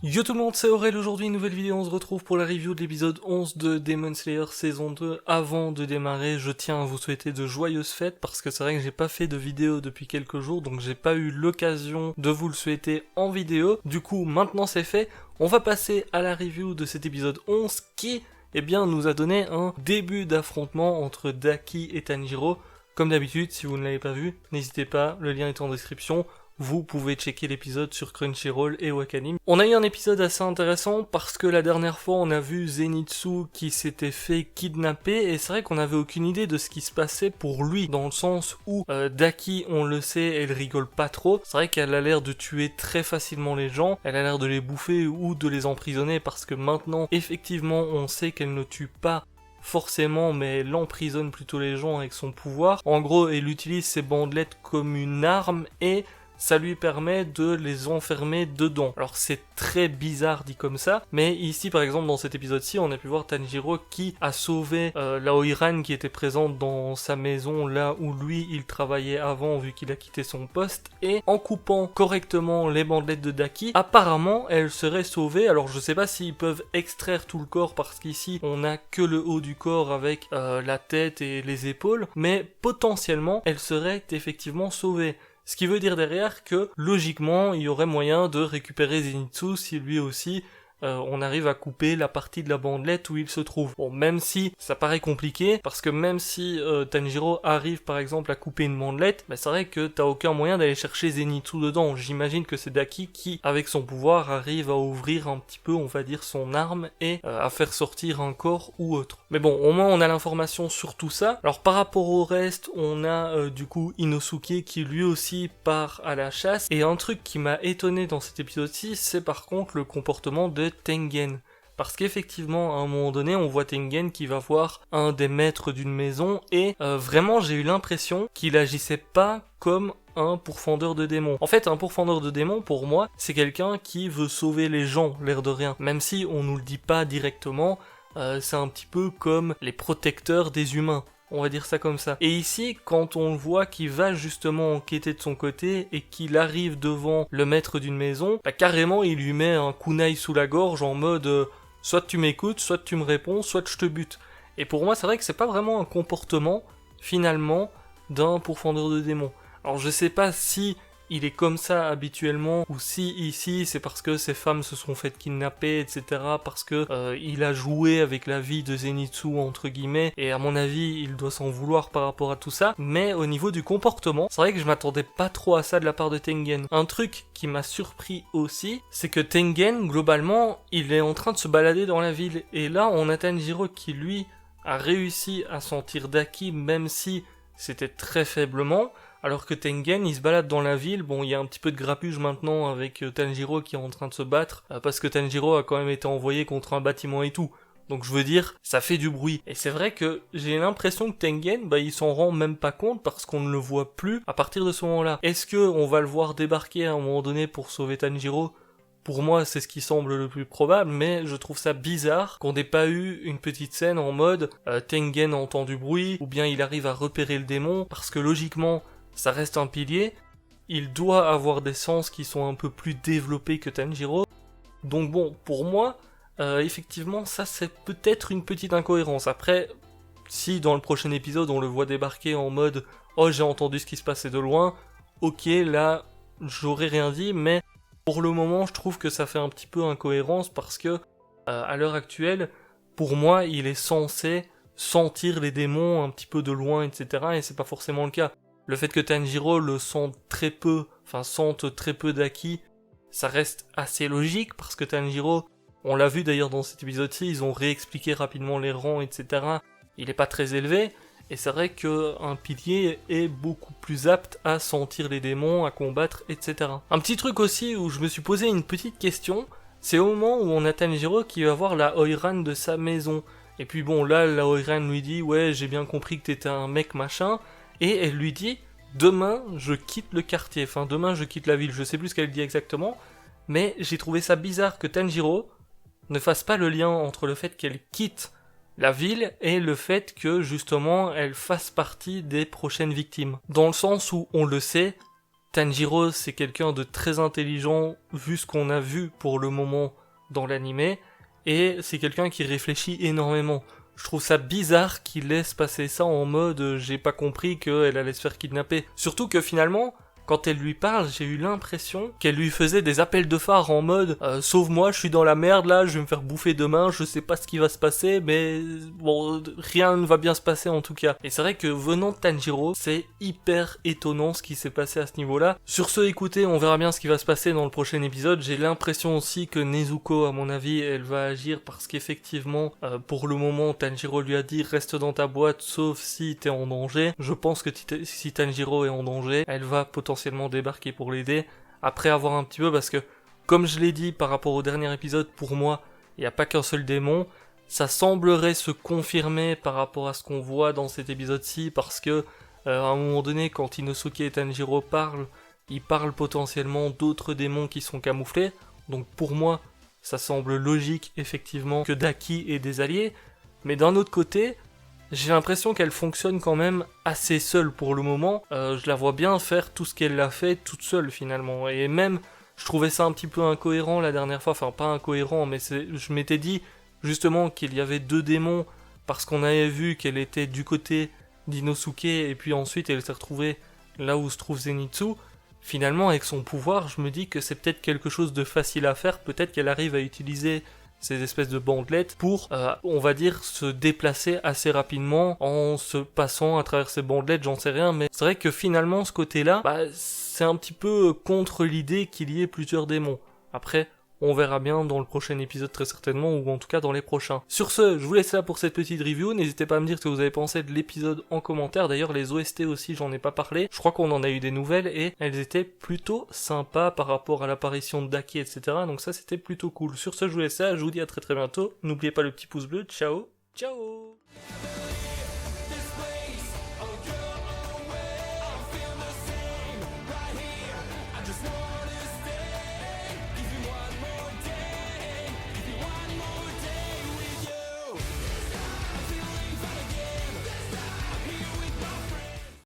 Yo tout le monde, c'est Aurel, aujourd'hui nouvelle vidéo, on se retrouve pour la review de l'épisode 11 de Demon Slayer saison 2. Avant de démarrer, je tiens à vous souhaiter de joyeuses fêtes parce que c'est vrai que j'ai pas fait de vidéo depuis quelques jours, donc j'ai pas eu l'occasion de vous le souhaiter en vidéo. Du coup, maintenant c'est fait, on va passer à la review de cet épisode 11 qui, nous a donné un début d'affrontement entre Daki et Tanjiro. Comme d'habitude, si vous ne l'avez pas vu, n'hésitez pas, le lien est en description. Vous pouvez checker l'épisode sur Crunchyroll et Wakanim. On a eu un épisode assez intéressant parce que la dernière fois on a vu Zenitsu qui s'était fait kidnapper et c'est vrai qu'on n'avait aucune idée de ce qui se passait pour lui, dans le sens où Daki, on le sait, elle rigole pas trop. C'est vrai qu'elle a l'air de tuer très facilement les gens, elle a l'air de les bouffer ou de les emprisonner parce que maintenant effectivement on sait qu'elle ne tue pas forcément, mais elle emprisonne plutôt les gens avec son pouvoir. En gros, elle utilise ses bandelettes comme une arme et ça lui permet de les enfermer dedans. Alors c'est très bizarre dit comme ça, mais ici par exemple dans cet épisode-ci, on a pu voir Tanjiro qui a sauvé la Oiran qui était présente dans sa maison là où lui il travaillait avant vu qu'il a quitté son poste, et en coupant correctement les bandelettes de Daki, apparemment elle serait sauvée. Alors je sais pas s'ils peuvent extraire tout le corps parce qu'ici on a que le haut du corps avec la tête et les épaules, mais potentiellement elle serait effectivement sauvée. Ce qui veut dire derrière que, logiquement, il y aurait moyen de récupérer Zenitsu si lui aussi, on arrive à couper la partie de la bandelette où il se trouve. Bon, même si ça paraît compliqué, parce que même si Tanjiro arrive par exemple à couper une bandelette, c'est vrai que t'as aucun moyen d'aller chercher Zenitsu dedans. J'imagine que c'est Daki qui, avec son pouvoir, arrive à ouvrir un petit peu, on va dire, son arme et à faire sortir un corps ou autre. Mais bon, au moins on a l'information sur tout ça. Alors par rapport au reste, on a du coup Inosuke qui lui aussi part à la chasse. Et un truc qui m'a étonné dans cet épisode-ci, c'est par contre le comportement de Tengen. Parce qu'effectivement, à un moment donné, on voit Tengen qui va voir un des maîtres d'une maison et vraiment j'ai eu l'impression qu'il agissait pas comme un pourfendeur de démons. En fait, un pourfendeur de démons, pour moi, c'est quelqu'un qui veut sauver les gens, l'air de rien. Même si on nous le dit pas directement, c'est un petit peu comme les protecteurs des humains. On va dire ça comme ça. Et ici, quand on le voit qu'il va justement enquêter de son côté et qu'il arrive devant le maître d'une maison, carrément il lui met un kunai sous la gorge en mode soit tu m'écoutes, soit tu me réponds, soit je te bute. Et pour moi, c'est vrai que c'est pas vraiment un comportement, finalement, d'un pourfendeur de démons. Alors je sais pas si il est comme ça habituellement, ou si ici c'est parce que ces femmes se sont faites kidnapper, etc., parce que il a joué avec la vie de Zenitsu entre guillemets, et à mon avis il doit s'en vouloir par rapport à tout ça, mais au niveau du comportement, c'est vrai que je m'attendais pas trop à ça de la part de Tengen. Un truc qui m'a surpris aussi, c'est que Tengen, globalement, il est en train de se balader dans la ville, et là on a Tanjiro qui lui a réussi à sentir Daki, même si c'était très faiblement, alors que Tengen, il se balade dans la ville. Bon, il y a un petit peu de grappage maintenant avec Tanjiro qui est en train de se battre, parce que Tanjiro a quand même été envoyé contre un bâtiment et tout. Donc je veux dire, ça fait du bruit. Et c'est vrai que j'ai l'impression que Tengen, il s'en rend même pas compte parce qu'on ne le voit plus à partir de ce moment-là. Est-ce que on va le voir débarquer à un moment donné pour sauver Tanjiro ? Pour moi, c'est ce qui semble le plus probable, mais je trouve ça bizarre qu'on n'ait pas eu une petite scène en mode Tengen entend du bruit, ou bien il arrive à repérer le démon, parce que logiquement, ça reste un pilier, il doit avoir des sens qui sont un peu plus développés que Tanjiro. Donc bon, pour moi, effectivement, ça c'est peut-être une petite incohérence. Après, si dans le prochain épisode on le voit débarquer en mode « Oh, j'ai entendu ce qui se passait de loin », ok, là, j'aurais rien dit, mais pour le moment, je trouve que ça fait un petit peu incohérence parce que, à l'heure actuelle, pour moi, il est censé sentir les démons un petit peu de loin, etc., et c'est pas forcément le cas. Le fait que Tanjiro le sente très peu Daki, ça reste assez logique parce que Tanjiro, on l'a vu d'ailleurs dans cet épisode-ci, ils ont réexpliqué rapidement les rangs, etc. Il est pas très élevé, et c'est vrai qu'un pilier est beaucoup plus apte à sentir les démons, à combattre, etc. Un petit truc aussi où je me suis posé une petite question, c'est au moment où on a Tanjiro qui va voir la Oiran de sa maison. Et puis bon, là, la Oiran lui dit « Ouais, j'ai bien compris que t'étais un mec machin », et elle lui dit « Demain, je quitte le quartier, enfin demain, je quitte la ville », je sais plus ce qu'elle dit exactement, mais j'ai trouvé ça bizarre que Tanjiro ne fasse pas le lien entre le fait qu'elle quitte la ville et le fait que justement elle fasse partie des prochaines victimes. Dans le sens où, on le sait, Tanjiro, c'est quelqu'un de très intelligent, vu ce qu'on a vu pour le moment dans l'animé, et c'est quelqu'un qui réfléchit énormément. Je trouve ça bizarre qu'il laisse passer ça en mode j'ai pas compris qu'elle allait se faire kidnapper. Surtout que finalement, quand elle lui parle, j'ai eu l'impression qu'elle lui faisait des appels de phare en mode sauve-moi, je suis dans la merde là, je vais me faire bouffer demain, je sais pas ce qui va se passer, mais bon, rien ne va bien se passer en tout cas. Et c'est vrai que venant de Tanjiro, c'est hyper étonnant ce qui s'est passé à ce niveau-là. Sur ce, écoutez, on verra bien ce qui va se passer dans le prochain épisode. J'ai l'impression aussi que Nezuko, à mon avis, elle va agir parce qu'effectivement, pour le moment, Tanjiro lui a dit reste dans ta boîte sauf si t'es en danger. Je pense que si Tanjiro est en danger, elle va potentiellement débarquer pour l'aider, après avoir un petit peu, parce que comme je l'ai dit par rapport au dernier épisode, pour moi il n'y a pas qu'un seul démon, ça semblerait se confirmer par rapport à ce qu'on voit dans cet épisode-ci, parce que à un moment donné quand Inosuke et Tanjiro parlent, ils parlent potentiellement d'autres démons qui sont camouflés, donc pour moi ça semble logique effectivement que Daki ait des alliés, mais d'un autre côté j'ai l'impression qu'elle fonctionne quand même assez seule pour le moment. Je la vois bien faire tout ce qu'elle a fait toute seule finalement. Et même, je trouvais ça un petit peu incohérent la dernière fois. Enfin, pas incohérent, mais je m'étais dit justement qu'il y avait deux démons parce qu'on avait vu qu'elle était du côté d'Inosuke et puis ensuite elle s'est retrouvée là où se trouve Zenitsu. Finalement, avec son pouvoir, je me dis que c'est peut-être quelque chose de facile à faire. Peut-être qu'elle arrive à utiliser ces espèces de bandelettes pour, on va dire, se déplacer assez rapidement en se passant à travers ces bandelettes, j'en sais rien, mais c'est vrai que finalement ce côté-là, c'est un petit peu contre l'idée qu'il y ait plusieurs démons. Après, on verra bien dans le prochain épisode très certainement, ou en tout cas dans les prochains. Sur ce, je vous laisse là pour cette petite review, n'hésitez pas à me dire ce que vous avez pensé de l'épisode en commentaire, d'ailleurs les OST aussi j'en ai pas parlé, je crois qu'on en a eu des nouvelles et elles étaient plutôt sympas par rapport à l'apparition de Daki, etc. Donc ça c'était plutôt cool. Sur ce, je vous laisse là, je vous dis à très bientôt, n'oubliez pas le petit pouce bleu, ciao, ciao.